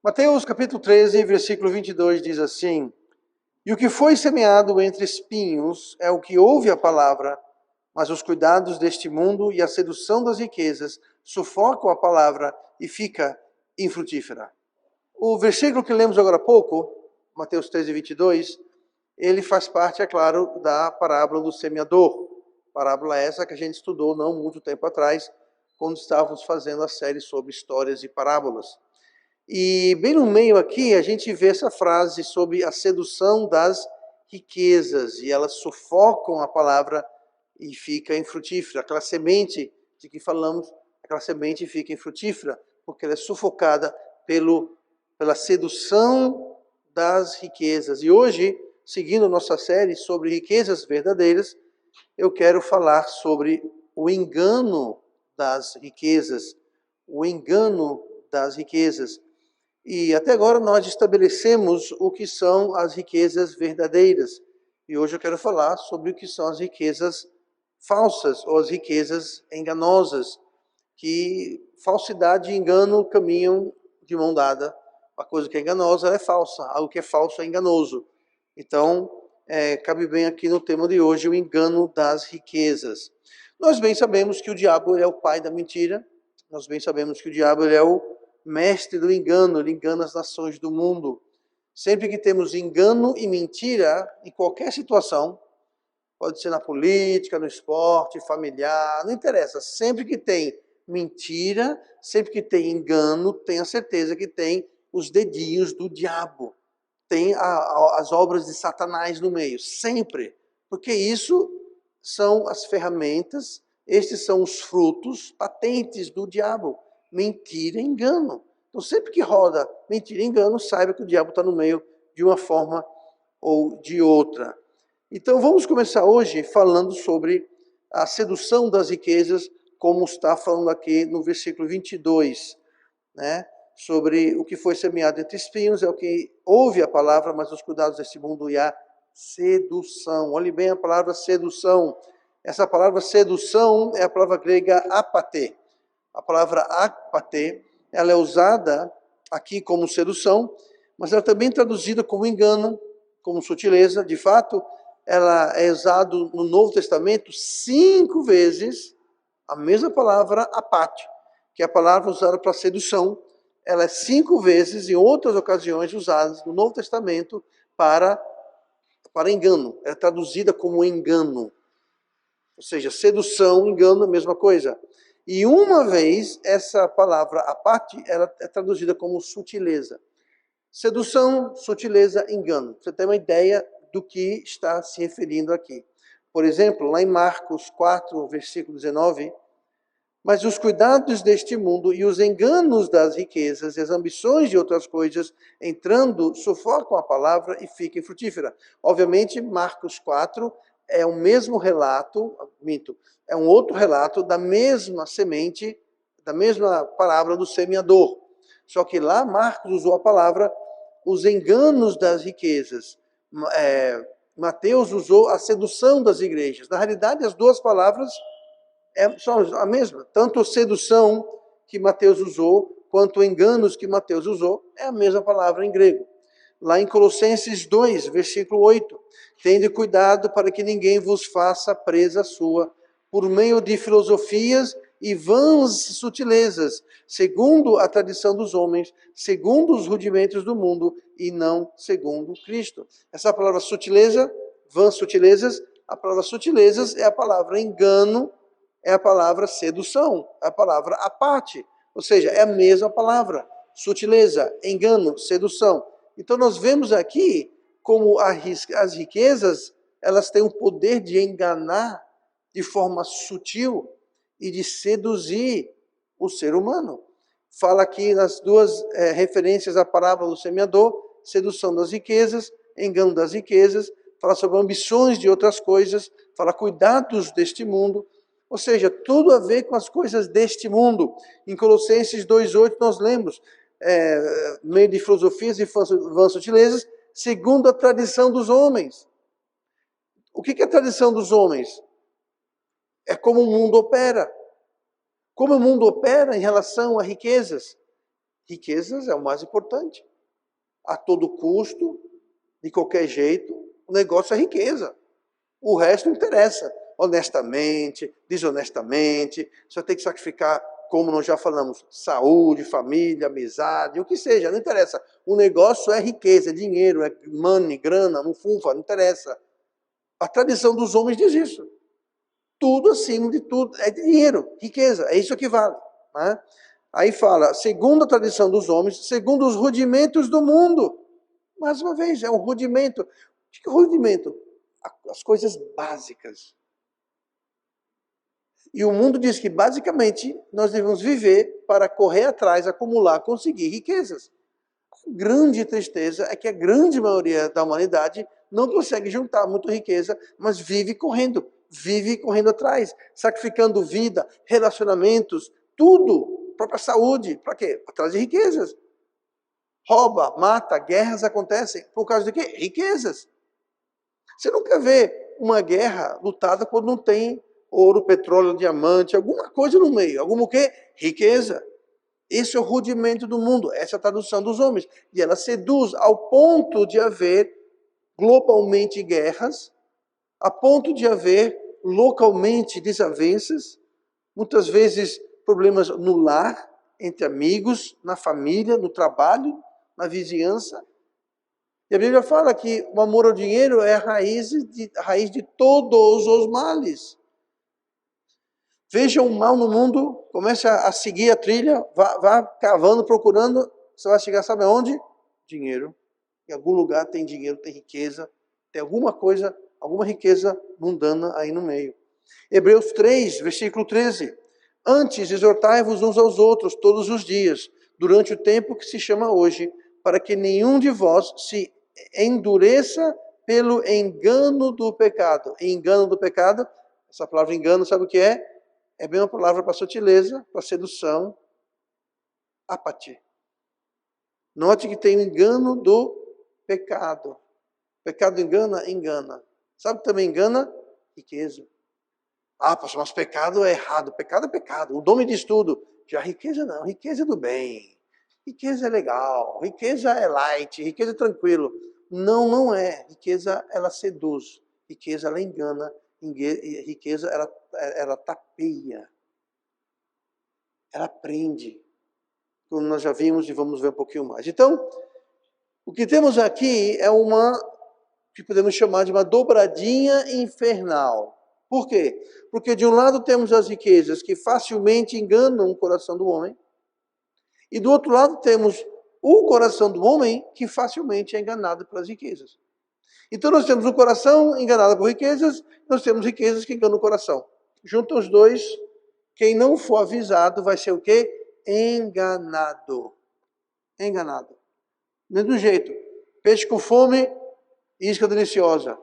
Mateus capítulo 13, versículo 22 diz assim: E o que foi semeado entre espinhos é o que ouve a palavra, mas os cuidados deste mundo e a sedução das riquezas sufocam a palavra e fica infrutífera. O versículo que lemos agora há pouco, Mateus 13, 22, ele faz parte, é claro, da parábola do semeador. Parábola essa que a gente estudou não muito tempo atrás, quando estávamos fazendo a série sobre histórias e parábolas. E bem no meio aqui a gente vê essa frase sobre a sedução das riquezas, e elas sufocam a palavra e fica infrutífera. Aquela semente de que falamos, aquela semente fica infrutífera, porque ela é sufocada pela sedução das riquezas. E hoje, seguindo nossa série sobre riquezas verdadeiras, eu quero falar sobre o engano das riquezas. O engano das riquezas. E até agora nós estabelecemos o que são as riquezas verdadeiras. E hoje eu quero falar sobre o que são as riquezas falsas ou as riquezas enganosas, que falsidade e engano caminham de mão dada. Uma coisa que é enganosa é falsa, algo que é falso é enganoso. Então, cabe bem aqui no tema de hoje o engano das riquezas. Nós bem sabemos que o diabo é o pai da mentira, nós bem sabemos que o diabo é o mestre do engano, ele engana as nações do mundo. Sempre que temos engano e mentira, em qualquer situação, pode ser na política, no esporte, familiar, não interessa. Sempre que tem mentira, sempre que tem engano, tenha certeza que tem os dedinhos do diabo. Tem as obras de Satanás no meio, sempre. Porque isso são as ferramentas, estes são os frutos patentes do diabo. Mentira e engano. Então, sempre que roda mentira e engano, saiba que o diabo está no meio de uma forma ou de outra. Então, vamos começar hoje falando sobre a sedução das riquezas, como está falando aqui no versículo 22, né? Sobre o que foi semeado entre espinhos, é o que ouve a palavra, mas os cuidados desse mundo e a sedução. Olhe bem a palavra sedução. Essa palavra sedução é a palavra grega apate. A palavra apate, ela é usada aqui como sedução, mas ela também é traduzida como engano, como sutileza. De fato, ela é usada no Novo Testamento 5 vezes, a mesma palavra apate, que é a palavra usada para sedução. Ela é 5 vezes, em outras ocasiões, usada no Novo Testamento para engano. É traduzida como engano. Ou seja, sedução, engano, a mesma coisa. E uma vez, essa palavra apate, ela é traduzida como sutileza. Sedução, sutileza, engano. Você tem uma ideia do que está se referindo aqui. Por exemplo, lá em Marcos 4, versículo 19, mas os cuidados deste mundo e os enganos das riquezas e as ambições de outras coisas, entrando, sufocam a palavra e fica infrutífera. Obviamente, Marcos 4 é o mesmo relato, é um outro relato da mesma semente, da mesma parábola do semeador. Só que lá Marcos usou a palavra os enganos das riquezas. Mateus usou a sedução das igrejas. Na realidade, as duas palavras são a mesma. Tanto a sedução que Mateus usou, quanto enganos que Mateus usou, é a mesma palavra em grego. Lá em Colossenses 2, versículo 8, tende cuidado para que ninguém vos faça presa sua, por meio de filosofias e vãs sutilezas, segundo a tradição dos homens, segundo os rudimentos do mundo, e não segundo Cristo. Essa palavra sutileza, vãs sutilezas, a palavra sutilezas é a palavra engano, é a palavra sedução, é a palavra apate, ou seja, é a mesma palavra, sutileza, engano, sedução. Então nós vemos aqui como as riquezas, elas têm o poder de enganar de forma sutil e de seduzir o ser humano. Fala aqui nas duas referências à parábola do semeador, sedução das riquezas, engano das riquezas, fala sobre ambições de outras coisas, fala cuidados deste mundo, ou seja, tudo a ver com as coisas deste mundo. Em Colossenses 2,8 nós lemos, meio de filosofias e vãs sutilezas, segundo a tradição dos homens. O que é a tradição dos homens? É como o mundo opera. Como o mundo opera em relação a riquezas. Riquezas é o mais importante. A todo custo, de qualquer jeito, o negócio é riqueza. O resto não interessa. Honestamente, desonestamente, você tem que sacrificar, como nós já falamos, saúde, família, amizade, o que seja, não interessa. O negócio é riqueza, é dinheiro, é money, grana, não funfa, não interessa. A tradição dos homens diz isso. Tudo acima de tudo é dinheiro, riqueza, é isso que vale. Né? Aí fala, segundo a tradição dos homens, segundo os rudimentos do mundo. Mais uma vez, é um rudimento. O que é rudimento? As coisas básicas. E o mundo diz que, basicamente, nós devemos viver para correr atrás, acumular, conseguir riquezas. A grande tristeza é que a grande maioria da humanidade não consegue juntar muita riqueza, mas vive correndo atrás, sacrificando vida, relacionamentos, tudo, própria saúde. Para quê? Atrás de riquezas. Rouba, mata, guerras acontecem por causa de quê? Riquezas. Você nunca vê uma guerra lutada quando não tem ouro, petróleo, diamante, alguma coisa no meio. Alguma o quê? Riqueza. Esse é o rudimento do mundo. Essa é a tradução dos homens. E ela seduz ao ponto de haver globalmente guerras, a ponto de haver localmente desavenças, muitas vezes problemas no lar, entre amigos, na família, no trabalho, na vizinhança. E a Bíblia fala que o amor ao dinheiro é a raiz de todos os males. Veja o mal no mundo, comece a seguir a trilha, vá cavando, procurando, você vai chegar, sabe aonde? Dinheiro. Em algum lugar tem dinheiro, tem riqueza, tem alguma coisa, alguma riqueza mundana aí no meio. Hebreus 3, versículo 13. Antes, exortai-vos uns aos outros todos os dias, durante o tempo que se chama hoje, para que nenhum de vós se endureça pelo engano do pecado. E engano do pecado, essa palavra engano, sabe o que é? É bem uma palavra para sutileza, para sedução, apatia. Note que tem o engano do pecado. Pecado engana, engana. Sabe o que também engana? Riqueza. Ah, pastor, mas pecado é errado. Pecado é pecado. O nome diz tudo. Já riqueza não. Riqueza é do bem. Riqueza é legal. Riqueza é light. Riqueza é tranquilo. Não, não é. Riqueza, ela seduz. Riqueza, ela engana. Riqueza, ela tapeia. Ela prende. Como nós já vimos e vamos ver um pouquinho mais. Então, o que temos aqui é que podemos chamar de uma dobradinha infernal. Por quê? Porque de um lado temos as riquezas que facilmente enganam o coração do homem, e do outro lado temos o coração do homem que facilmente é enganado pelas riquezas. Então nós temos um coração enganado por riquezas, nós temos riquezas que enganam o coração. Junta os dois, quem não for avisado vai ser o quê? Enganado. Enganado. Mesmo jeito, peixe com fome, isca deliciosa.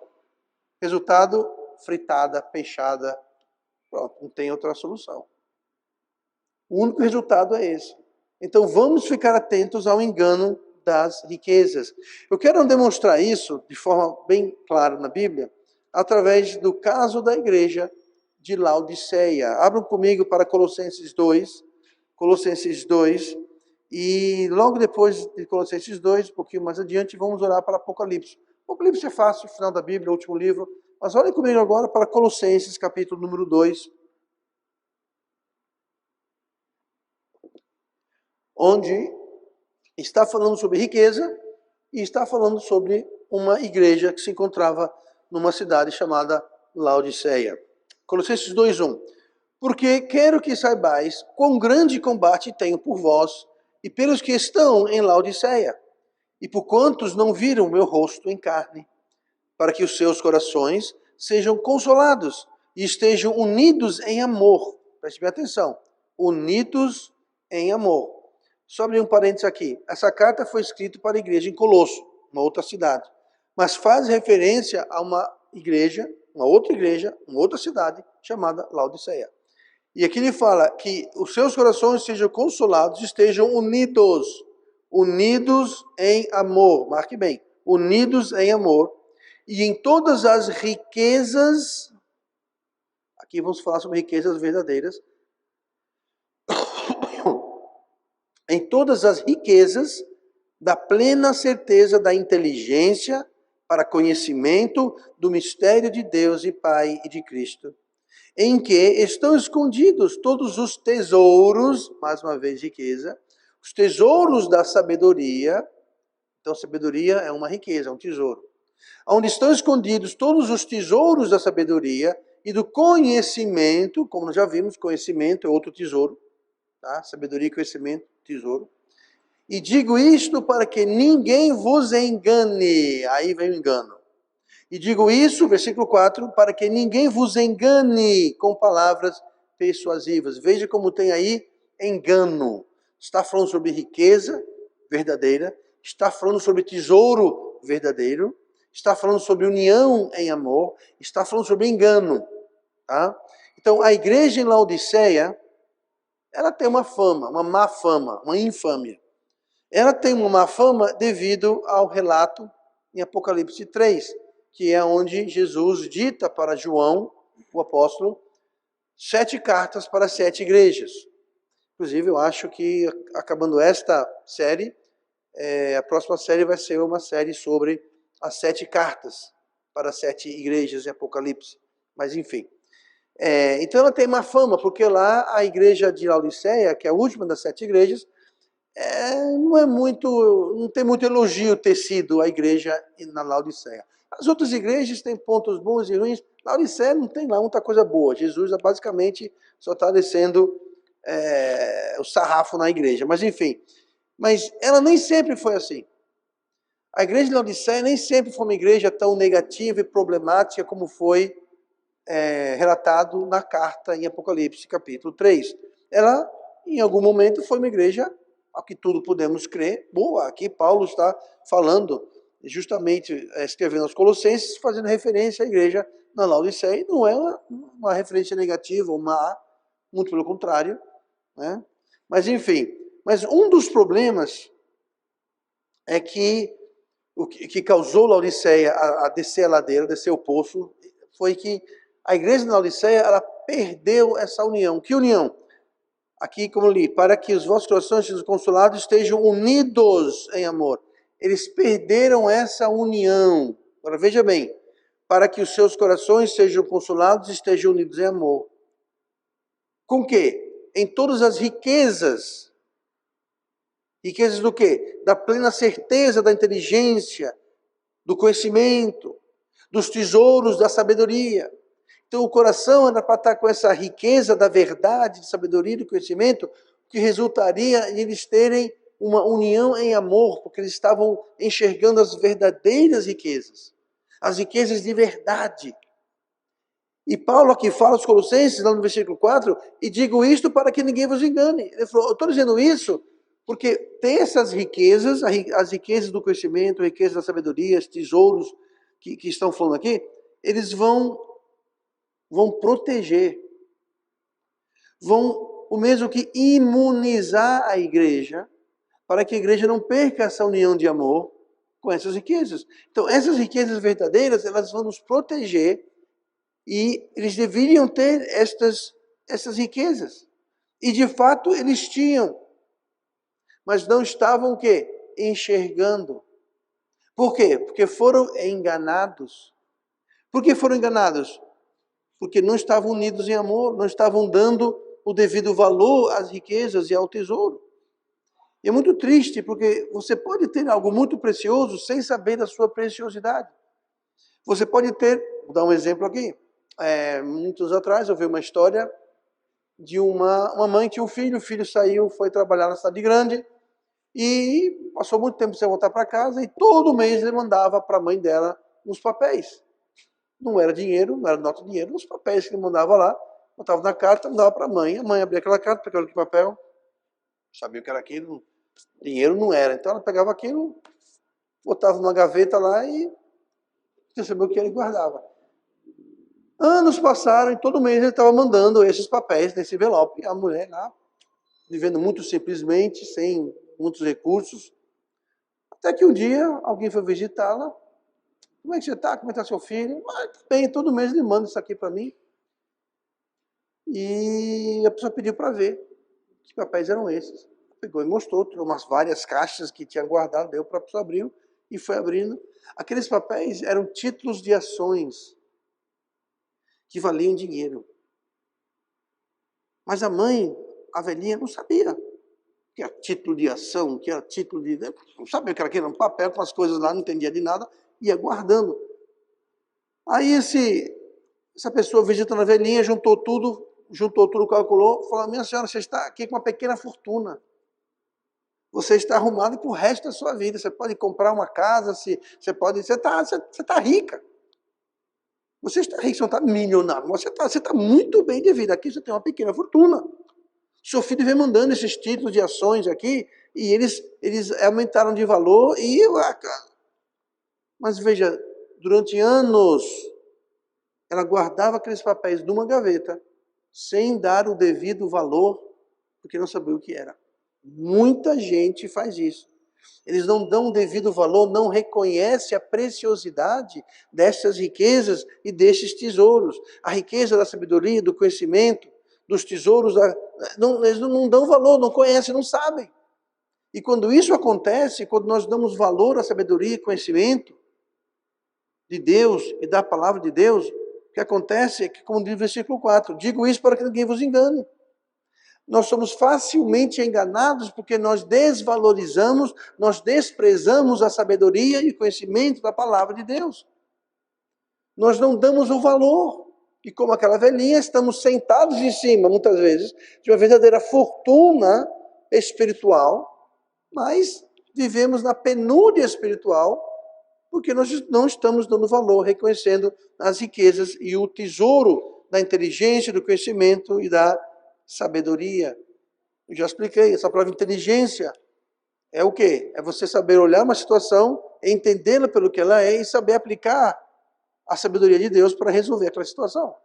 Resultado, fritada, peixada. Pronto, não tem outra solução. O único resultado é esse. Então vamos ficar atentos ao engano das riquezas. Eu quero demonstrar isso de forma bem clara na Bíblia, através do caso da igreja de Laodiceia. Abram comigo para Colossenses 2. Colossenses 2. E logo depois de Colossenses 2, um pouquinho mais adiante, vamos orar para Apocalipse. Apocalipse é fácil, final da Bíblia, o último livro. Mas olhem comigo agora para Colossenses, capítulo número 2. Onde está falando sobre riqueza e está falando sobre uma igreja que se encontrava numa cidade chamada Laodiceia. Colossenses 2:1. Porque quero que saibais quão grande combate tenho por vós e pelos que estão em Laodiceia, e por quantos não viram meu rosto em carne, para que os seus corações sejam consolados e estejam unidos em amor. Preste bem atenção. Unidos em amor. Só abrir um parênteses aqui. Essa carta foi escrita para a igreja em Colosso, uma outra cidade. Mas faz referência a uma outra cidade, chamada Laodiceia. E aqui ele fala que os seus corações sejam consolados, estejam unidos. Unidos em amor. Marque bem. Unidos em amor. e em todas as riquezas, aqui vamos falar sobre riquezas verdadeiras, em todas as riquezas da plena certeza da inteligência para conhecimento do mistério de Deus e Pai e de Cristo, em que estão escondidos todos os tesouros, mais uma vez riqueza, os tesouros da sabedoria. Então, sabedoria é uma riqueza, é um tesouro. Onde estão escondidos todos os tesouros da sabedoria e do conhecimento, como nós já vimos, conhecimento é outro tesouro, tá? Sabedoria e conhecimento, tesouro. E digo isto para que ninguém vos engane. Aí vem o engano. E digo isso, versículo 4, para que ninguém vos engane com palavras persuasivas. Veja como tem aí engano. Está falando sobre riqueza verdadeira, está falando sobre tesouro verdadeiro, está falando sobre união em amor, está falando sobre engano. Tá? Então, a igreja em Laodiceia, ela tem uma fama, uma má fama, uma infâmia. Ela tem uma má fama devido ao relato em Apocalipse 3, que é onde Jesus dita para João, o apóstolo, 7 cartas para 7 igrejas. Inclusive, eu acho que, acabando esta série, a próxima série vai ser uma série sobre as 7 cartas para 7 igrejas em Apocalipse. Mas, enfim. Então, ela tem má fama, porque lá a igreja de Laodiceia, que é a última das 7 igrejas, não tem muito elogio ter sido a igreja na Laodiceia. As outras igrejas têm pontos bons e ruins. Laodiceia não tem lá muita coisa boa. Jesus basicamente só está descendo o sarrafo na igreja. Mas enfim, mas ela nem sempre foi assim. A igreja de Laodiceia nem sempre foi uma igreja tão negativa e problemática como foi relatado na carta em Apocalipse capítulo 3. Ela, em algum momento, foi uma igreja, ao que tudo podemos crer, boa. Aqui Paulo está falando, justamente escrevendo aos Colossenses, fazendo referência à igreja na Laodiceia. Não é uma referência negativa, uma muito pelo contrário, né? Mas enfim, mas um dos problemas é que o que causou Laodiceia a descer a ladeira, descer o poço, foi que a igreja de Laodiceia, ela perdeu essa união. Que união? Aqui, como eu li, para que os vossos corações sejam consolados, estejam unidos em amor. Eles perderam essa união. Agora veja bem, para que os seus corações sejam consolados, estejam unidos em amor. Com o quê? Em todas as riquezas. Riquezas do quê? Da plena certeza, da inteligência, do conhecimento, dos tesouros da sabedoria. Então o coração era para estar com essa riqueza da verdade, de sabedoria e do conhecimento, que resultaria em eles terem uma união em amor, porque eles estavam enxergando as verdadeiras riquezas, as riquezas de verdade. E Paulo aqui fala aos Colossenses, lá no versículo 4, e digo isto para que ninguém vos engane. Ele falou, eu estou dizendo isso porque tem essas riquezas, as riquezas do conhecimento, a riqueza da sabedoria, os tesouros que estão falando aqui, eles vão proteger, vão o mesmo que imunizar a igreja, para que a igreja não perca essa união de amor com essas riquezas. Então, essas riquezas verdadeiras, elas vão nos proteger e eles deveriam ter essas riquezas. E de fato eles tinham, mas não estavam o quê? Enxergando. Por quê? Porque foram enganados. Por que foram enganados? Porque não estavam unidos em amor, não estavam dando o devido valor às riquezas e ao tesouro. E é muito triste, porque você pode ter algo muito precioso sem saber da sua preciosidade. Você pode ter, vou dar um exemplo aqui, muitos anos atrás eu vi uma história de uma mãe que tinha um filho, o filho saiu, foi trabalhar na cidade grande, e passou muito tempo sem voltar para casa, e todo mês ele mandava para a mãe dela uns papéis. Não era dinheiro, não era nota de dinheiro, uns papéis que ele mandava lá, botava na carta, mandava para a mãe abria aquela carta, pegava aquele papel, sabia o que era aquilo, dinheiro não era. Então ela pegava aquilo, botava numa gaveta lá e recebeu o que ele guardava. Anos passaram e todo mês ele estava mandando esses papéis nesse envelope. E a mulher lá, vivendo muito simplesmente, sem muitos recursos. Até que um dia alguém foi visitá-la, Como é que você está? Como é que está seu filho? Ah, tá bem, todo mês ele manda isso aqui para mim. E a pessoa pediu para ver que papéis eram esses. Pegou e mostrou, tirou umas várias caixas que tinha guardado, deu para a pessoa abrir e foi abrindo. Aqueles papéis eram títulos de ações que valiam dinheiro. Mas a mãe, a velhinha, não sabia que era título de ação, que era título de... Não sabia o que era aquilo, um papel com as coisas lá, não entendia de nada, ia guardando. Aí essa pessoa visitando a velhinha, juntou tudo, calculou, falou, minha senhora, você está aqui com uma pequena fortuna. Você está arrumado para o resto da sua vida. Você pode comprar uma casa, você está rica. Você está rico, você não está milionário, mas você está muito bem de vida. Aqui você tem uma pequena fortuna. Seu filho vem mandando esses títulos de ações aqui, e eles aumentaram de valor, mas veja, durante anos, ela guardava aqueles papéis numa gaveta, sem dar o devido valor, porque não sabia o que era. Muita gente faz isso. Eles não dão o devido valor, não reconhecem a preciosidade dessas riquezas e desses tesouros. A riqueza da sabedoria, do conhecimento, dos tesouros, eles não dão valor, não conhecem, não sabem. E quando isso acontece, quando nós damos valor à sabedoria e conhecimento de Deus e da palavra de Deus, o que acontece é que, como diz o versículo 4, digo isso para que ninguém vos engane. Nós somos facilmente enganados porque nós desvalorizamos, nós desprezamos a sabedoria e o conhecimento da palavra de Deus. Nós não damos o valor. E como aquela velhinha, estamos sentados em cima, muitas vezes, de uma verdadeira fortuna espiritual, mas vivemos na penúria espiritual porque nós não estamos dando valor, reconhecendo as riquezas e o tesouro da inteligência, do conhecimento e da sabedoria. Eu já expliquei, essa palavra inteligência é o quê? É você saber olhar uma situação, entendê-la pelo que ela é e saber aplicar a sabedoria de Deus para resolver aquela situação.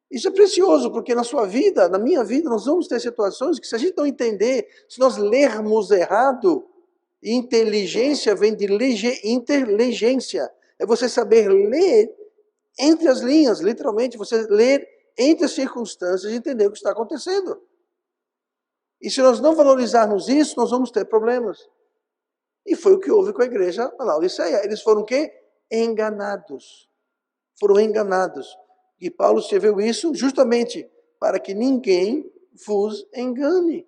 Isso é precioso, porque na sua vida, na minha vida, nós vamos ter situações que se a gente não entender, se nós lermos errado, inteligência vem de interligência, é você saber ler entre as linhas, literalmente, você ler entre as circunstâncias e entender o que está acontecendo. E se nós não valorizarmos isso, nós vamos ter problemas. E foi o que houve com a igreja na Laodiceia. Eles foram o quê? Enganados. Foram enganados. E Paulo escreveu isso justamente para que ninguém vos engane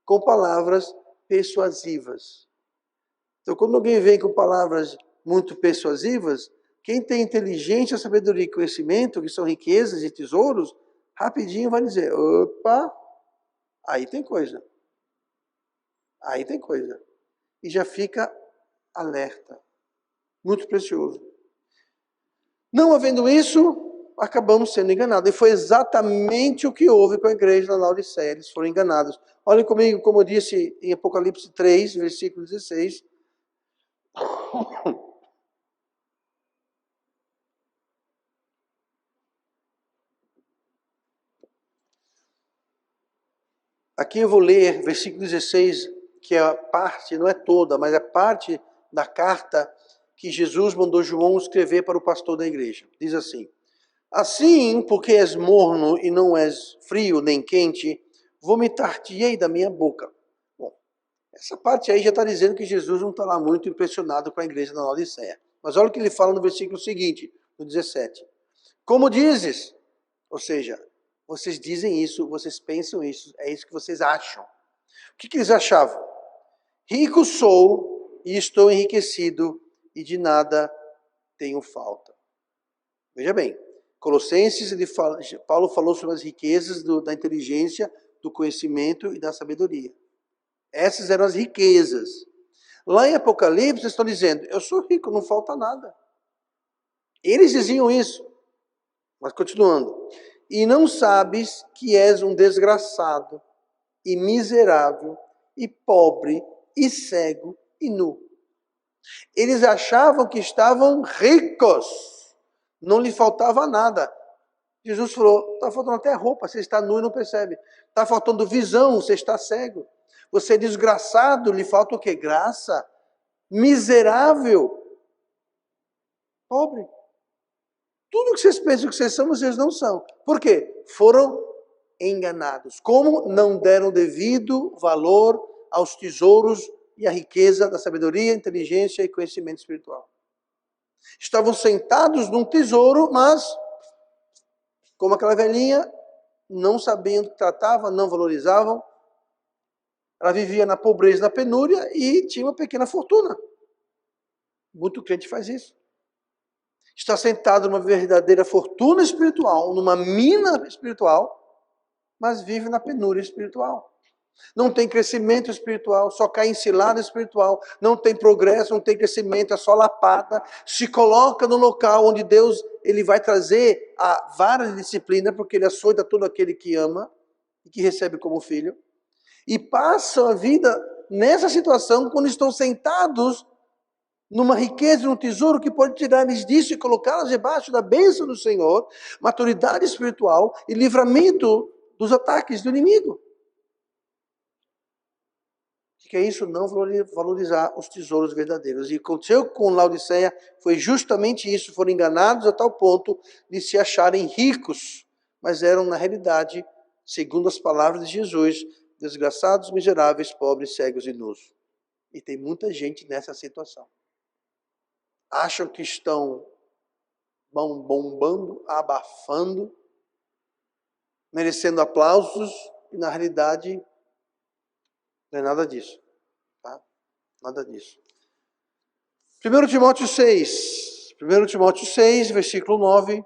com palavras persuasivas. Então, quando alguém vem com palavras muito persuasivas, quem tem inteligência, sabedoria e conhecimento, que são riquezas e tesouros, rapidinho vai dizer, opa, aí tem coisa. Aí tem coisa. E já fica alerta. Muito precioso. Não havendo isso, acabamos sendo enganados. E foi exatamente o que houve com a igreja da Laodiceia. Eles foram enganados. Olhem comigo, como eu disse em Apocalipse 3, versículo 16. Aqui eu vou ler versículo 16, que é a parte, não é toda, mas é parte da carta que Jesus mandou João escrever para o pastor da igreja. Diz assim: assim, porque és morno e não és frio nem quente, vomitar-te-ei da minha boca. Bom, essa parte aí já está dizendo que Jesus não está lá muito impressionado com a igreja da Laodiceia. Mas olha o que ele fala no versículo seguinte, no 17. Como dizes, ou seja, vocês dizem isso, vocês pensam isso, é isso que vocês acham. O que eles achavam? Rico sou e estou enriquecido e de nada tenho falta. Veja bem, Colossenses, Paulo falou sobre as riquezas da inteligência, do conhecimento e da sabedoria. Essas eram as riquezas. Lá em Apocalipse, eles estão dizendo, eu sou rico, não falta nada. Eles diziam isso. Mas continuando. E não sabes que és um desgraçado, e miserável, e pobre, e cego, e nu. Eles achavam que estavam ricos, não lhe faltava nada. Jesus falou, está faltando até roupa, você está nu e não percebe. Está faltando visão, você está cego. Você é desgraçado, lhe falta o quê? Graça. Miserável. Pobre. Tudo que vocês pensam que vocês são, vocês não são. Por quê? Foram enganados. Como não deram devido valor aos tesouros e à riqueza da sabedoria, inteligência e conhecimento espiritual. Estavam sentados num tesouro, mas, como aquela velhinha, não sabiam do que tratava, não valorizavam. Ela vivia na pobreza, na penúria e tinha uma pequena fortuna. Muito crente faz isso. Está sentado numa verdadeira fortuna espiritual, numa mina espiritual, mas vive na penúria espiritual. Não tem crescimento espiritual, só cai em cilada espiritual, não tem progresso, não tem crescimento, é só lapada. Se coloca no local onde Deus ele vai trazer a vara de disciplina, porque ele açoita todo aquele que ama e que recebe como filho. E passam a vida nessa situação quando estão sentados numa riqueza, num tesouro que pode tirar-lhes disso e colocá-las debaixo da bênção do Senhor, maturidade espiritual e livramento dos ataques do inimigo. O que é isso? Não valorizar os tesouros verdadeiros. E aconteceu com Laodiceia foi justamente isso. Foram enganados a tal ponto de se acharem ricos, mas eram, na realidade, segundo as palavras de Jesus, desgraçados, miseráveis, pobres, cegos e nus. E tem muita gente nessa situação. Acham que estão bombando, abafando, merecendo aplausos, e na realidade não é nada disso. Tá? Nada disso. 1 Timóteo 6, versículo 9,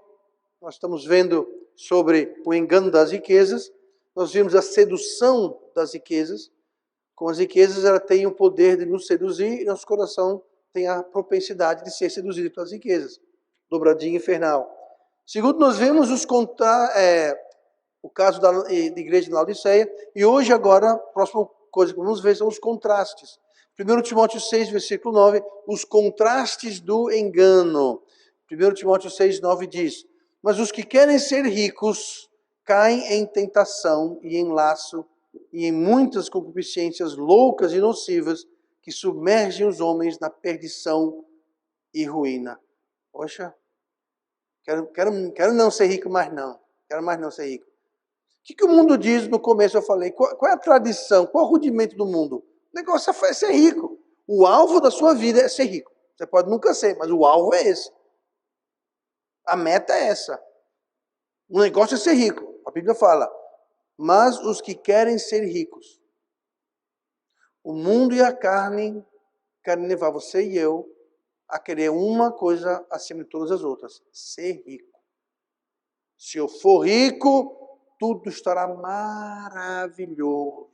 nós estamos vendo sobre o engano das riquezas. Nós vimos a sedução das riquezas. Com as riquezas, ela tem o poder de nos seduzir e nosso coração tem a propensidade de ser seduzido pelas riquezas. Dobradinha infernal. Segundo, nós vemos o caso da igreja de Laodiceia. E hoje, agora, a próxima coisa que vamos ver são os contrastes. 1 Timóteo 6, versículo 9, os contrastes do engano. 1 Timóteo 6, 9 diz: mas os que querem ser ricos caem em tentação e em laço e em muitas concupiscências loucas e nocivas que submergem os homens na perdição e ruína. Poxa, quero não ser rico mais não. Quero mais não ser rico. O que o mundo diz no começo? Eu falei, qual é a tradição, qual é o rudimento do mundo? O negócio é ser rico. O alvo da sua vida é ser rico. Você pode nunca ser, mas o alvo é esse. A meta é essa. O negócio é ser rico. A Bíblia fala, mas os que querem ser ricos. O mundo e a carne querem levar você e eu a querer uma coisa acima de todas as outras: ser rico. Se eu for rico, tudo estará maravilhoso.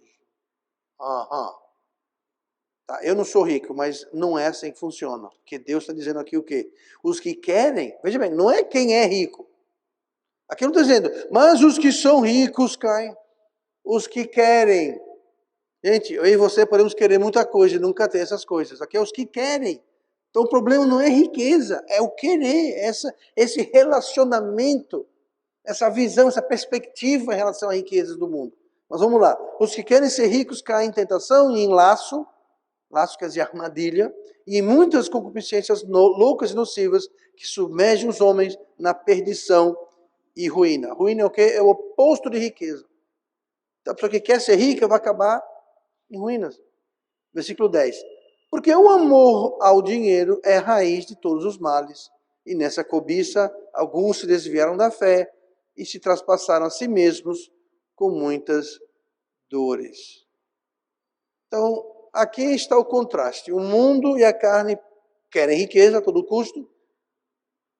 Tá, eu não sou rico, mas não é assim que funciona. Porque Deus está dizendo aqui o quê? Os que querem, veja bem, não é quem é rico. Aqui não está dizendo, mas os que são ricos caem. Os que querem. Gente, eu e você podemos querer muita coisa e nunca ter essas coisas. Aqui é os que querem. Então o problema não é riqueza, é o querer, esse relacionamento, essa visão, essa perspectiva em relação à riqueza do mundo. Mas vamos lá. Os que querem ser ricos caem em tentação e em laço quer dizer armadilha, e em muitas concupiscências loucas e nocivas que submergem os homens na perdição e ruína. Ruína é o quê? É o oposto de riqueza. Então, a pessoa que quer ser rica vai acabar em ruínas. Versículo 10. Porque o amor ao dinheiro é a raiz de todos os males, e nessa cobiça alguns se desviaram da fé e se traspassaram a si mesmos com muitas dores. Então, aqui está o contraste. O mundo e a carne querem riqueza a todo custo.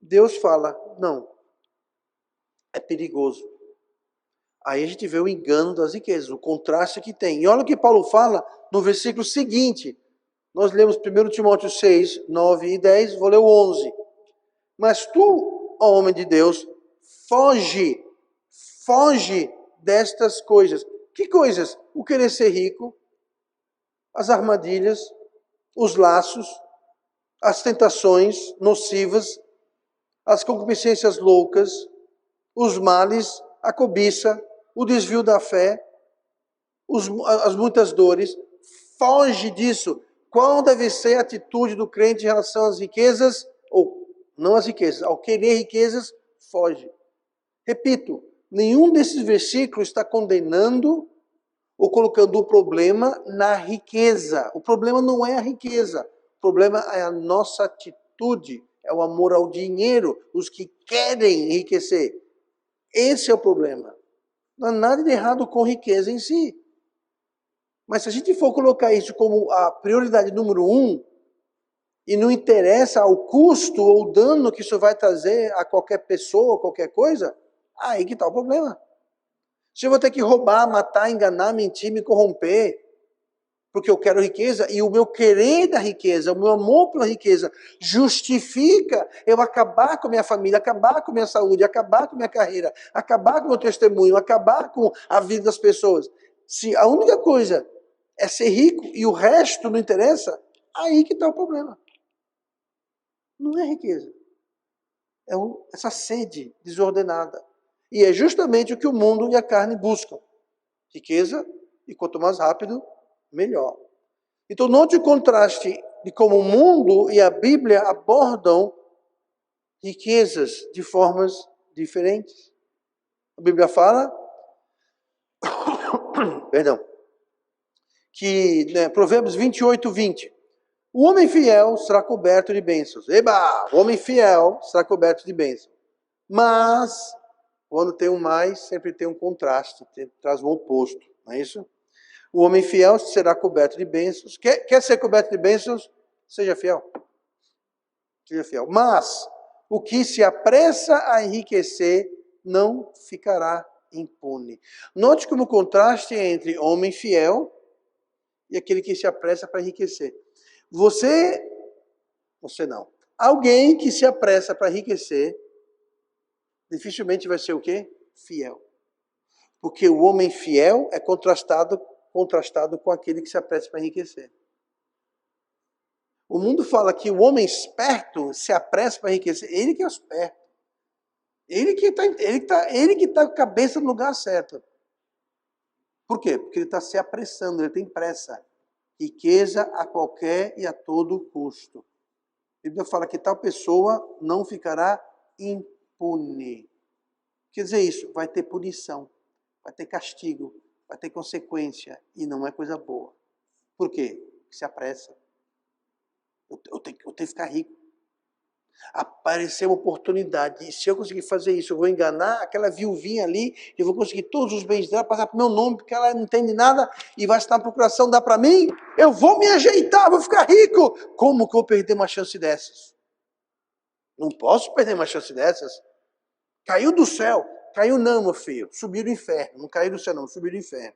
Deus fala, não, é perigoso. Aí a gente vê o engano das riquezas, o contraste que tem. E olha o que Paulo fala no versículo seguinte. Nós lemos 1 Timóteo 6, 9 e 10, vou ler o 11. Mas tu, ó homem de Deus, foge destas coisas. Que coisas? O querer ser rico, as armadilhas, os laços, as tentações nocivas, as concupiscências loucas, os males, a cobiça, o desvio da fé, as muitas dores. Foge disso. Qual deve ser a atitude do crente em relação às riquezas? Ou não as riquezas. Ao querer riquezas, foge. Repito, nenhum desses versículos está condenando ou colocando o problema na riqueza. O problema não é a riqueza. O problema é a nossa atitude, é o amor ao dinheiro, os que querem enriquecer. Esse é o problema. Não há nada de errado com riqueza em si. Mas se a gente for colocar isso como a prioridade número 1, e não interessa o custo ou o dano que isso vai trazer a qualquer pessoa, qualquer coisa, aí que está o problema. Se eu vou ter que roubar, matar, enganar, mentir, me corromper, porque eu quero riqueza, e o meu querer da riqueza, o meu amor pela riqueza, justifica eu acabar com a minha família, acabar com a minha saúde, acabar com a minha carreira, acabar com o meu testemunho, acabar com a vida das pessoas. Se a única coisa é ser rico e o resto não interessa, aí que está o problema. Não é riqueza. É essa sede desordenada. E é justamente o que o mundo e a carne buscam. Riqueza, e quanto mais rápido, melhor. Então, note o contraste de como o mundo e a Bíblia abordam riquezas de formas diferentes. A Bíblia fala, perdão, que Provérbios 28, 20. O homem fiel será coberto de bênçãos. Eba! O homem fiel será coberto de bênçãos. Mas, quando tem um mais, sempre tem um contraste, traz um oposto, não é isso? O homem fiel será coberto de bênçãos. Quer ser coberto de bênçãos? Seja fiel. Seja fiel. Mas, o que se apressa a enriquecer não ficará impune. Note como o contraste é entre homem fiel e aquele que se apressa para enriquecer. Você não. Alguém que se apressa para enriquecer, dificilmente vai ser o quê? Fiel. Porque o homem fiel é contrastado com aquele que se apressa para enriquecer. O mundo fala que o homem esperto se apressa para enriquecer. Ele que é o esperto. Ele que está com a cabeça no lugar certo. Por quê? Porque ele está se apressando, ele tem pressa. Riqueza a qualquer e a todo custo. A Bíblia fala que tal pessoa não ficará impune. Quer dizer isso, vai ter punição, vai ter castigo, vai ter consequência, e não é coisa boa. Por quê? Porque se apressa. Eu tenho que ficar rico. Apareceu uma oportunidade, e se eu conseguir fazer isso, eu vou enganar aquela viuvinha ali, eu vou conseguir todos os bens dela, passar para o meu nome, porque ela não entende nada, e vai estar na procuração, dá para mim, eu vou me ajeitar, vou ficar rico. Como que eu vou perder uma chance dessas? Não posso perder uma chance dessas. Caiu do céu. Caiu não, meu filho. Subiu do inferno. Não caiu do céu não, subiu do inferno.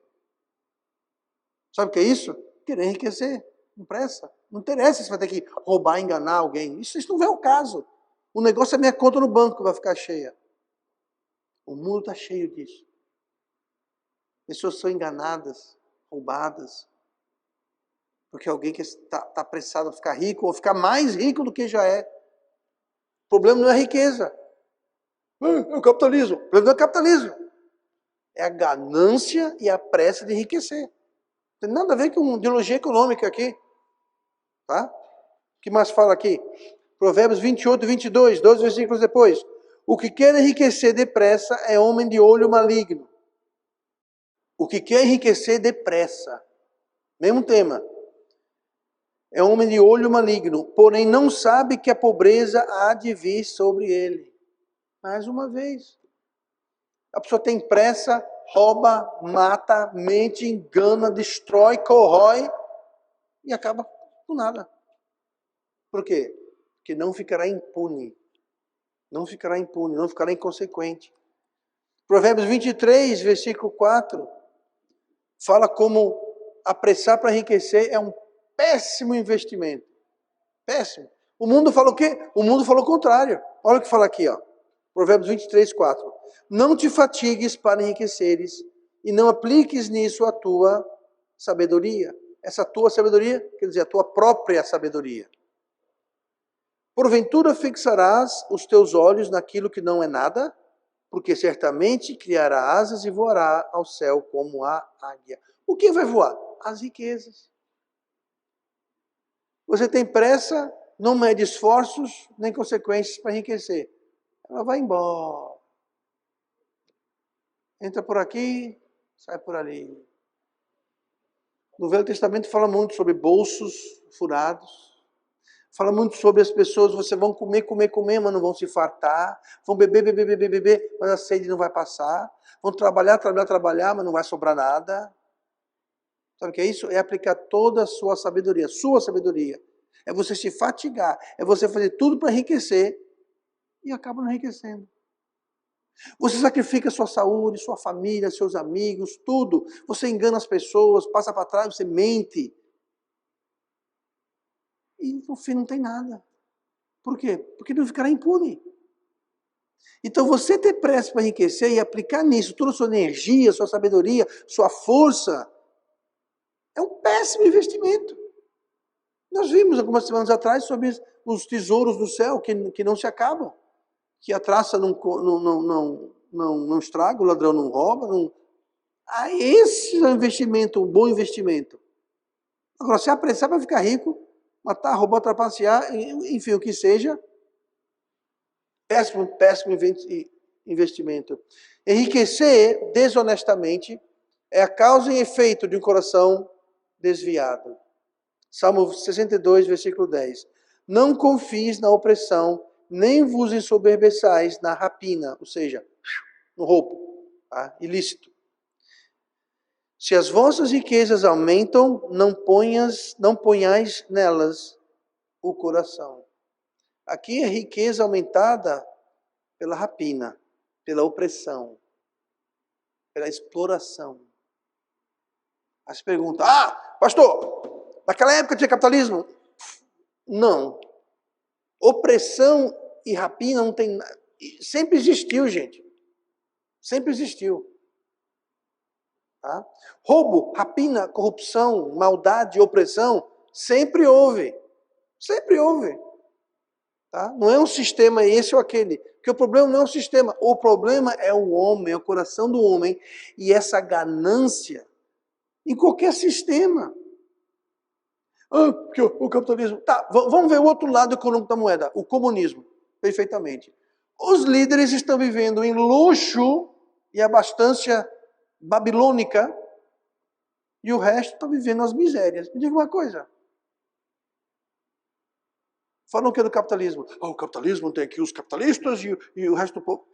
Sabe o que é isso? Querer enriquecer. Não pressa. Não interessa se vai ter que roubar, enganar alguém. Isso não é o caso. O negócio é minha conta no banco que vai ficar cheia. O mundo está cheio disso. Pessoas são enganadas, roubadas. Porque alguém que está apressado a ficar rico ou ficar mais rico do que já é. O problema não é a riqueza. É o capitalismo. O problema não é o capitalismo. É a ganância e a pressa de enriquecer. Não tem nada a ver com ideologia econômica aqui. Tá? O que mais fala aqui? Provérbios 28, 22, 12 versículos depois. O que quer enriquecer depressa é homem de olho maligno. O que quer enriquecer depressa. Mesmo tema. É homem de olho maligno, porém não sabe que a pobreza há de vir sobre ele. Mais uma vez. A pessoa tem pressa, rouba, mata, mente, engana, destrói, corrói e acaba com nada. Por quê? Porque não ficará impune. Não ficará impune, não ficará inconsequente. Provérbios 23, versículo 4, fala como apressar para enriquecer é um péssimo investimento. Péssimo. O mundo fala o quê? O mundo falou o contrário. Olha o que fala aqui, ó. Provérbios 23, 4. Não te fatigues para enriqueceres e não apliques nisso a tua sabedoria. Essa tua sabedoria, quer dizer, a tua própria sabedoria. Porventura fixarás os teus olhos naquilo que não é nada, porque certamente criará asas e voará ao céu como a águia. O que vai voar? As riquezas. Você tem pressa não mede esforços nem consequências para enriquecer. Ela vai embora. Entra por aqui, sai por ali. No Velho Testamento fala muito sobre bolsos furados. Fala muito sobre as pessoas, vocês vão comer, mas não vão se fartar. Vão beber, mas a sede não vai passar. Vão trabalhar, mas não vai sobrar nada. Sabe o que é isso? É aplicar toda a sua sabedoria. Sua sabedoria. É você se fatigar. É você fazer tudo para enriquecer. E acaba não enriquecendo. Você sacrifica sua saúde, sua família, seus amigos, tudo. Você engana as pessoas, passa para trás, você mente. E no fim não tem nada. Por quê? Porque não ficará impune. Então você ter pressa para enriquecer e aplicar nisso toda a sua energia, sua sabedoria, sua força, é um péssimo investimento. Nós vimos algumas semanas atrás sobre os tesouros do céu que não se acabam. Que a traça não estraga, o ladrão não rouba. Esse é um investimento, um bom investimento. Agora, se apressar para ficar rico, matar, roubar, trapacear, enfim, o que seja, péssimo investimento. Enriquecer desonestamente é a causa e efeito de um coração desviado. Salmo 62, versículo 10. Não confies na opressão, nem vos ensoberbeçais na rapina, ou seja, no roubo, tá? Ilícito. Se as vossas riquezas aumentam, não ponhais nelas o coração. Aqui é riqueza aumentada pela rapina, pela opressão, pela exploração. Aí se pergunta, pastor, naquela época tinha capitalismo? Não. Opressão e rapina não tem nada. Sempre existiu, gente. Sempre existiu. Tá? Roubo, rapina, corrupção, maldade, opressão, sempre houve. Sempre houve. Tá? Não é um sistema esse ou aquele. Porque o problema não é o sistema. O problema é o homem, é o coração do homem. E essa ganância em qualquer sistema. Porque o capitalismo... Tá, vamos ver o outro lado econômico da moeda. O comunismo. Perfeitamente. Os líderes estão vivendo em luxo e abastança babilônica. E o resto está vivendo as misérias. Me diga uma coisa. Falam que é do capitalismo. O capitalismo tem aqui os capitalistas e o resto do povo.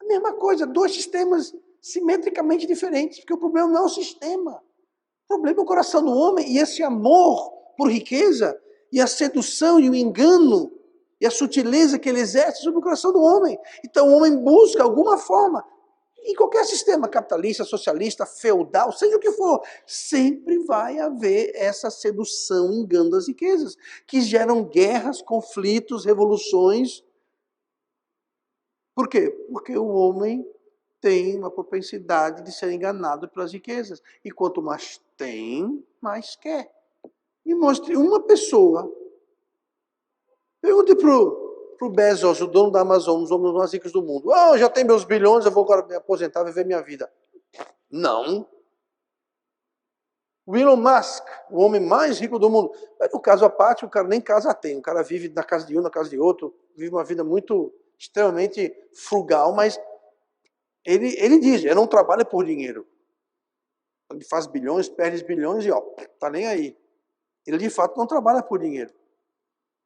A mesma coisa, dois sistemas simetricamente diferentes, porque o problema não é o sistema. O problema é o coração do homem e esse amor por riqueza e a sedução e o engano e a sutileza que ele exerce sobre o coração do homem. Então o homem busca alguma forma, em qualquer sistema capitalista, socialista, feudal, seja o que for, sempre vai haver essa sedução, engano das riquezas, que geram guerras, conflitos, revoluções. Por quê? Porque o homem tem uma propensidade de ser enganado pelas riquezas. E quanto mais tem, mais quer. Me mostre uma pessoa. Pergunte para o Bezos, o dono da Amazon, um dos homens mais ricos do mundo. Já tenho meus bilhões, eu vou agora me aposentar e viver minha vida. Não. O Elon Musk, o homem mais rico do mundo. Mas no caso à parte, o cara nem casa tem. O cara vive na casa de um, na casa de outro. Vive uma vida muito, extremamente frugal, mas ele diz, eu não trabalho por dinheiro. Ele faz bilhões, perde bilhões e tá nem aí. Ele de fato não trabalha por dinheiro.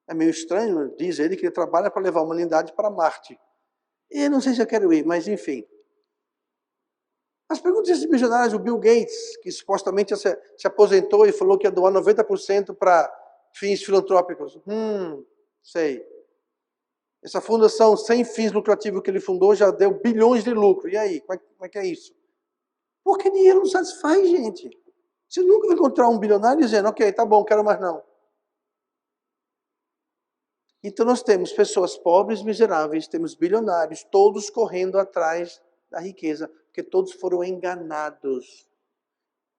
É meio estranho, diz ele, que ele trabalha para levar a humanidade para Marte. E eu não sei se eu quero ir, mas enfim. As perguntas desses milionários, o Bill Gates, que supostamente se aposentou e falou que ia doar 90% para fins filantrópicos. Sei. Essa fundação sem fins lucrativos que ele fundou já deu bilhões de lucro. E aí, como é que é isso? Porque dinheiro não satisfaz, gente. Você nunca vai encontrar um bilionário dizendo, ok, tá bom, quero mais não. Então nós temos pessoas pobres, miseráveis, temos bilionários, todos correndo atrás da riqueza, porque todos foram enganados.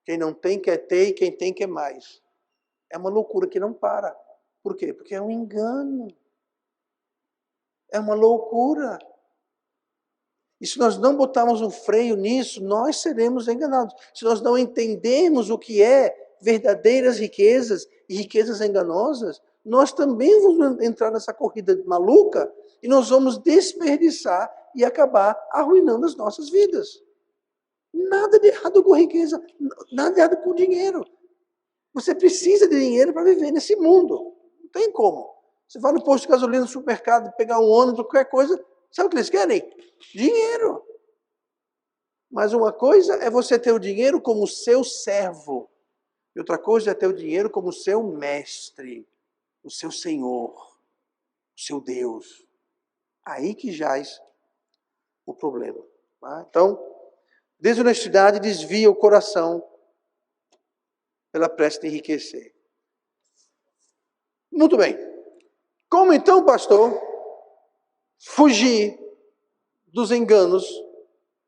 Quem não tem quer ter e quem tem quer mais. É uma loucura que não para. Por quê? Porque é um engano. É uma loucura. E se nós não botarmos um freio nisso, nós seremos enganados. Se nós não entendermos o que é verdadeiras riquezas e riquezas enganosas, nós também vamos entrar nessa corrida maluca e nós vamos desperdiçar e acabar arruinando as nossas vidas. Nada de errado com riqueza, nada de errado com dinheiro. Você precisa de dinheiro para viver nesse mundo. Não tem como. Você vai no posto de gasolina, no supermercado, pegar um ônibus, qualquer coisa, sabe o que eles querem? Dinheiro. Mas uma coisa é você ter o dinheiro como seu servo. E outra coisa é ter o dinheiro como seu mestre, o seu Senhor, o seu Deus. Aí que jaz o problema. Tá? Então, desonestidade desvia o coração pela pressa de enriquecer. Muito bem. Como então, pastor, fugir dos enganos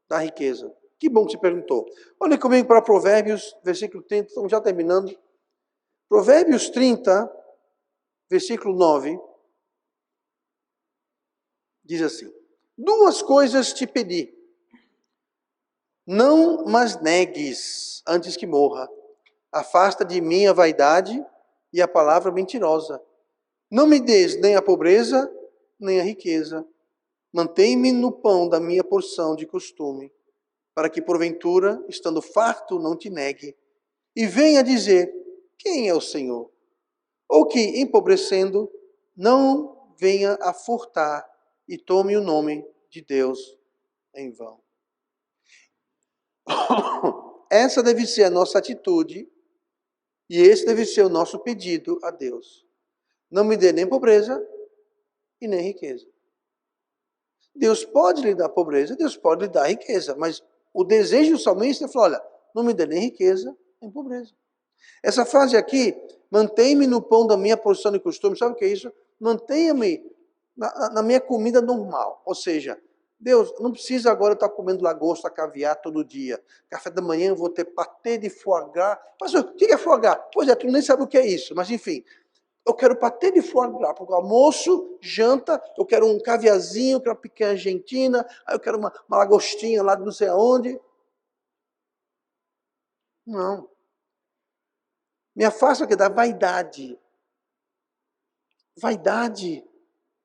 da riqueza? Que bom que você perguntou. Olha comigo para Provérbios, versículo 30, estamos já terminando. Provérbios 30, versículo 9, diz assim: 2 coisas te pedi, não mas negues antes que morra. Afasta de mim a vaidade e a palavra mentirosa. Não me des nem a pobreza, nem a riqueza. Mantém-me no pão da minha porção de costume, para que porventura, estando farto, não te negue, e venha dizer: quem é o Senhor? Ou que, empobrecendo, não venha a furtar e tome o nome de Deus em vão. Essa deve ser a nossa atitude e esse deve ser o nosso pedido a Deus. Não me dê nem pobreza e nem riqueza. Deus pode lhe dar pobreza, Deus pode lhe dar riqueza, mas o desejo do salmista é falar: olha, não me dê nem riqueza nem pobreza. Essa frase aqui, mantém-me no pão da minha porção de costume, sabe o que é isso? Mantenha-me na minha comida normal. Ou seja, Deus, não precisa agora eu estar comendo lagosta, caviar todo dia. Café da manhã eu vou ter patê de foie gras. Mas o que é foie gras? Pois é, tu nem sabe o que é isso, mas enfim. Eu quero patê de foie gras, porque almoço, janta, eu quero um caviarzinho, eu quero uma picanha argentina, aí eu quero uma lagostinha lá de não sei aonde. Não. Me afasta da vaidade. Vaidade.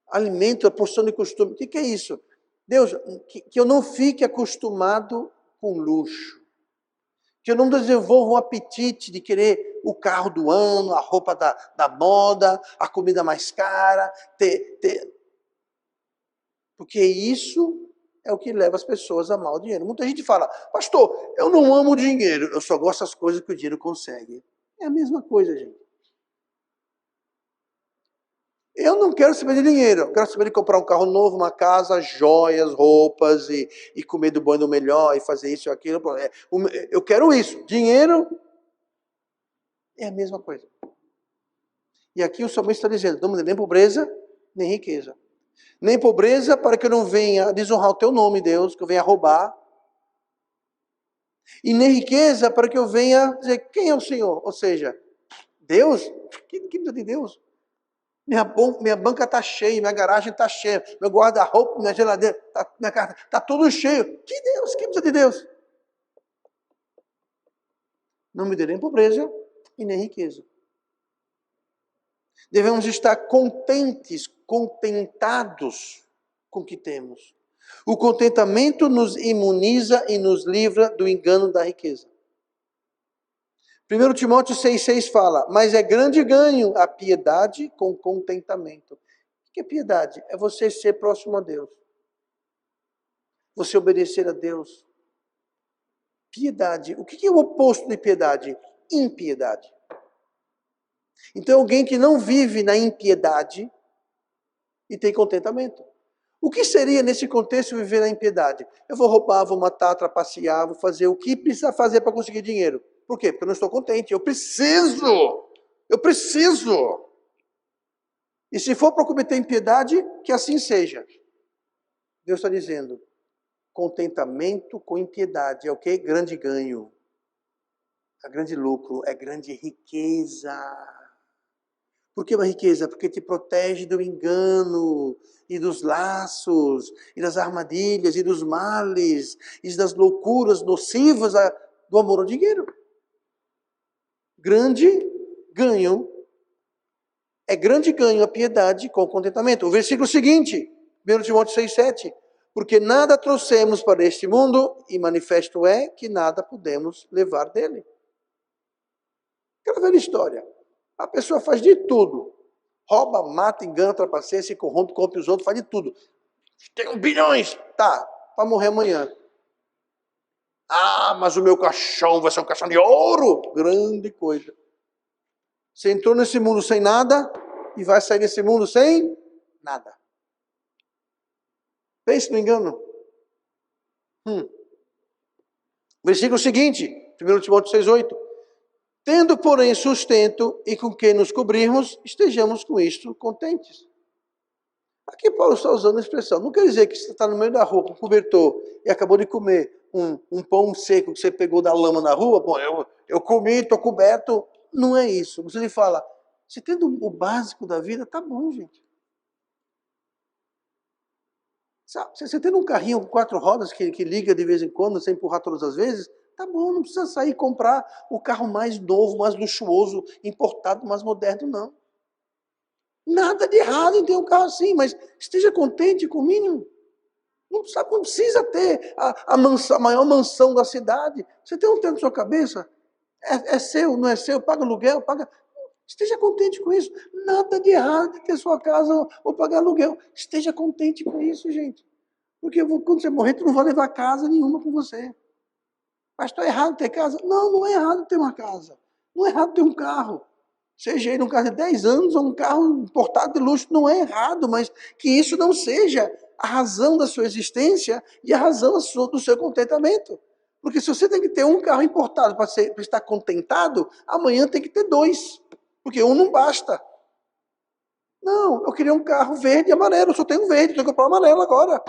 Alimento, a porção de costume. O que é isso? Deus, que eu não fique acostumado com luxo. Que eu não desenvolva um apetite de querer o carro do ano, a roupa da moda, a comida mais cara. Porque isso é o que leva as pessoas a amar o dinheiro. Muita gente fala: pastor, eu não amo o dinheiro, eu só gosto das coisas que o dinheiro consegue. É a mesma coisa, gente. Eu não quero saber de dinheiro, eu quero saber de comprar um carro novo, uma casa, joias, roupas, e comer do bom e do melhor, e fazer isso e aquilo. Eu quero isso. Dinheiro é a mesma coisa. E aqui o salmista está dizendo: não me dê nem pobreza, nem riqueza. Nem pobreza para que eu não venha desonrar o teu nome, Deus, que eu venha roubar. E nem riqueza para que eu venha dizer: quem é o Senhor? Ou seja, Deus? Que precisa de Deus? Minha banca está cheia, minha garagem está cheia, meu guarda-roupa, minha geladeira, minha casa está tudo cheio. Que Deus? Quem precisa de Deus? Não me dê nem pobreza e nem riqueza. Devemos estar contentes, contentados com o que temos. O contentamento nos imuniza e nos livra do engano da riqueza. 1 Timóteo 6,6 fala: mas é grande ganho a piedade com contentamento. O que é piedade? É você ser próximo a Deus. Você obedecer a Deus. Piedade. O que é o oposto de piedade? Impiedade. Então, alguém que não vive na impiedade e tem contentamento. O que seria, nesse contexto, viver na impiedade? Eu vou roubar, vou matar, trapacear, vou fazer o que precisa fazer para conseguir dinheiro. Por quê? Porque eu não estou contente. Eu preciso. E se for para cometer impiedade, que assim seja. Deus está dizendo: contentamento com impiedade é o que? Grande ganho. É grande lucro, é grande riqueza. Por que uma riqueza? Porque te protege do engano, e dos laços, e das armadilhas, e dos males, e das loucuras nocivas do amor ao dinheiro. Grande ganho É grande ganho a piedade com o contentamento. O versículo seguinte, 1 Timóteo 6,7. Porque nada trouxemos para este mundo, e manifesto é que nada podemos levar dele. Aquela velha história. A pessoa faz de tudo. Rouba, mata, engana, trapaceia, se corrompe, corrompe os outros, faz de tudo. Tenho bilhões. Tá, para morrer amanhã. Ah, mas o meu caixão vai ser um caixão de ouro. Grande coisa. Você entrou nesse mundo sem nada e vai sair desse mundo sem nada. Pense no engano. Versículo seguinte, 1 Timóteo 6,8. Tendo, porém, sustento e com que nos cobrirmos, estejamos com isto contentes. Aqui Paulo está usando a expressão. Não quer dizer que você está no meio da rua com cobertor e acabou de comer um pão seco que você pegou da lama na rua. Bom, eu comi, estou coberto. Não é isso. Você lhe fala, você tendo o básico da vida, tá bom, gente. Sabe, você tendo um carrinho com 4 rodas que liga de vez em quando, sem empurrar todas as vezes, tá bom, não precisa sair e comprar o carro mais novo, mais luxuoso, importado, mais moderno, não. Nada de errado em ter um carro assim, mas esteja contente com o mínimo. Não precisa ter a maior mansão da cidade. Você tem um teto na sua cabeça, é seu, não é seu, paga aluguel, paga. Esteja contente com isso. Nada de errado em ter sua casa ou pagar aluguel. Esteja contente com isso, gente. Porque quando você morrer, tu não vai levar casa nenhuma com você. Mas está errado ter casa? Não, não é errado ter uma casa. Não é errado ter um carro. Seja ele um carro de 10 anos ou um carro importado de luxo, não é errado, mas que isso não seja a razão da sua existência e a razão do seu contentamento. Porque se você tem que ter um carro importado para estar contentado, amanhã tem que ter 2, porque um não basta. Não, eu queria um carro verde e amarelo, eu só tenho verde, tenho que comprar um amarelo agora.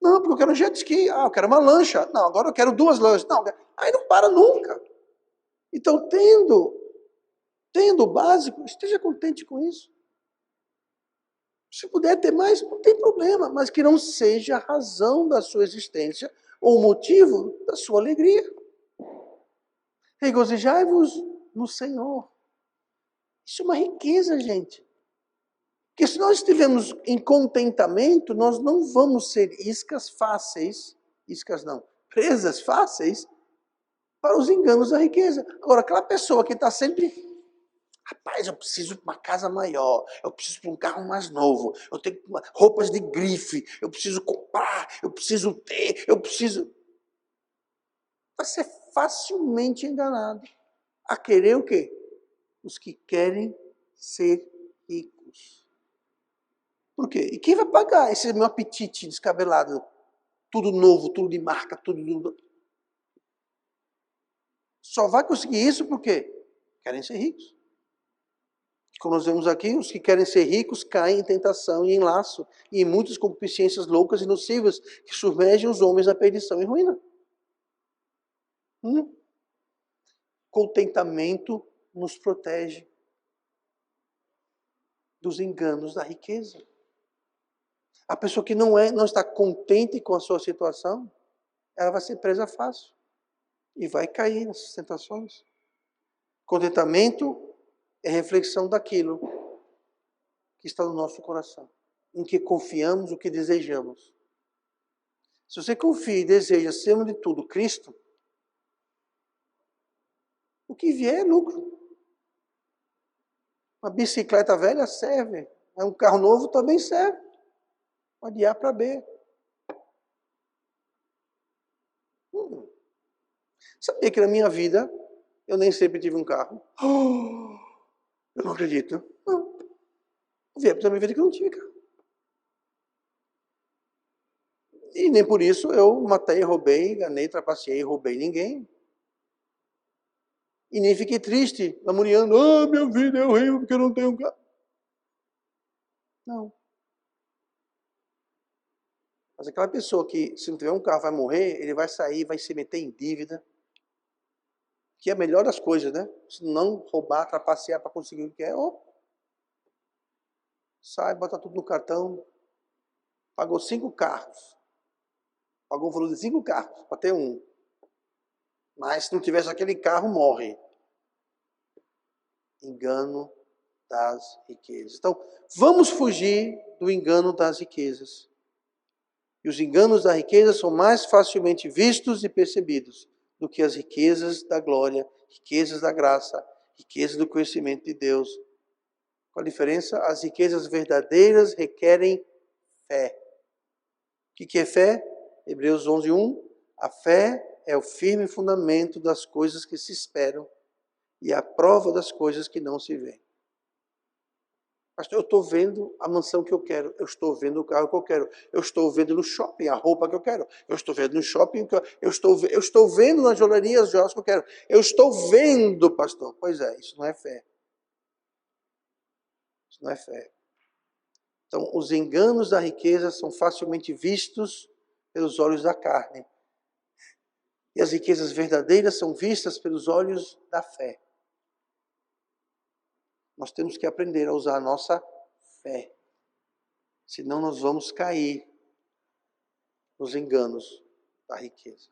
Não, porque eu quero um jet ski, eu quero uma lancha. Não, agora eu quero 2 lanchas. Não, aí não para nunca. Então, tendo o básico, esteja contente com isso. Se puder ter mais, não tem problema, mas que não seja a razão da sua existência ou o motivo da sua alegria. Regozijai-vos no Senhor. Isso é uma riqueza, gente. Porque se nós estivermos em contentamento, nós não vamos ser presas fáceis para os enganos da riqueza. Agora, aquela pessoa que está sempre, rapaz, eu preciso de uma casa maior, eu preciso de um carro mais novo, eu tenho roupas de grife, eu preciso comprar, eu preciso ter, vai ser facilmente enganado a querer o quê? Os que querem ser ricos. Por quê? E quem vai pagar esse meu apetite descabelado? Tudo novo, tudo de marca, tudo. Só vai conseguir isso porque querem ser ricos. Como nós vemos aqui, os que querem ser ricos caem em tentação e em laço, e em muitas concupiscências loucas e nocivas que submergem os homens à perdição e ruína. Contentamento nos protege dos enganos da riqueza. A pessoa que não está contente com a sua situação, ela vai ser presa fácil e vai cair nessas tentações. Contentamento é reflexão daquilo que está no nosso coração, em que confiamos, o que desejamos. Se você confia e deseja, acima de tudo, Cristo, o que vier é lucro. Uma bicicleta velha serve, um carro novo também serve. Pode de A para B. Sabia que na minha vida eu nem sempre tive um carro? Eu não acredito. Não. Vi na minha vida que eu não tive carro. E nem por isso eu matei, roubei, enganei, trapaceei, roubei ninguém. E nem fiquei triste, lamuriando, minha vida é horrível porque eu não tenho um carro. Não. Mas aquela pessoa que, se não tiver um carro, vai morrer, ele vai sair, vai se meter em dívida. Que é a melhor das coisas, né? Se não roubar, trapacear para conseguir o que quer, sai, bota tudo no cartão. Pagou 5 carros. Pagou o valor de 5 carros para ter um. Mas se não tivesse aquele carro, morre. Engano das riquezas. Então, vamos fugir do engano das riquezas. E os enganos da riqueza são mais facilmente vistos e percebidos do que as riquezas da glória, riquezas da graça, riquezas do conhecimento de Deus. Qual a diferença? As riquezas verdadeiras requerem fé. O que é fé? Hebreus 11:1. A fé é o firme fundamento das coisas que se esperam e a prova das coisas que não se veem. Pastor, eu estou vendo a mansão que eu quero, eu estou vendo o carro que eu quero, eu estou vendo no shopping a roupa que eu quero, eu estou vendo no shopping, eu estou vendo na joalheria as joias que eu quero, eu estou vendo, pastor. Pois é, isso não é fé. Isso não é fé. Então, os enganos da riqueza são facilmente vistos pelos olhos da carne. E as riquezas verdadeiras são vistas pelos olhos da fé. Nós temos que aprender a usar a nossa fé. Senão nós vamos cair nos enganos da riqueza.